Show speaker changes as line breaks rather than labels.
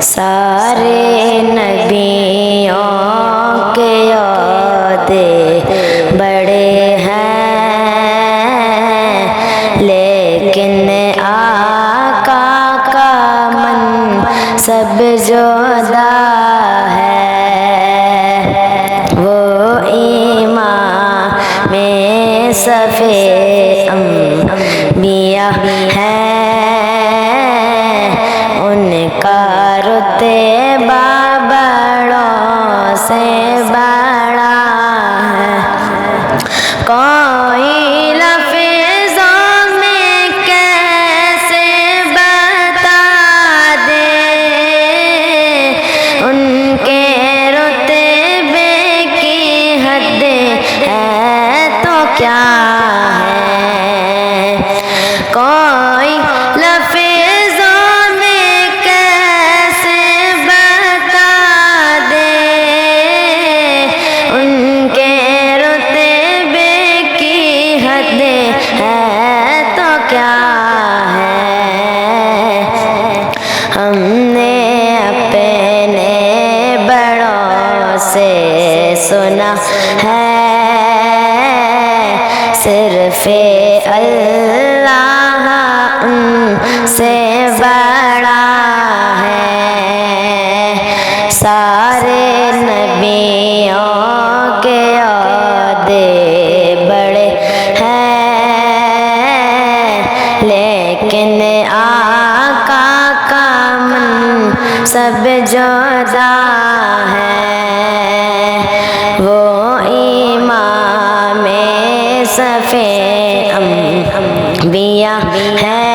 سارے نبیوں کے عہدے بڑے ہیں، لیکن آقا کا منصب جدا ہے۔ وہ امام صف انبیاء ہیں، ان کا رتبہ بڑوں سے بڑا ہے۔ کوئی لفظوں میں کیسے بتا دے ان کے رتبے کی حد ہے تو کیا ہے؟ کوئی لفظوں میں کیسے بتا دے ان کے رتبے کی حد ہے تو کیا ہے؟ ہم نے اپنے بڑوں سے سنا ہے، صرف اللہ ان سے بڑا ہے۔ سارے نبیوں کے عہدے بڑے ہیں، لیکن آقا کا منصب جدا ہے۔ وہ امام صف انبیاء ہیں،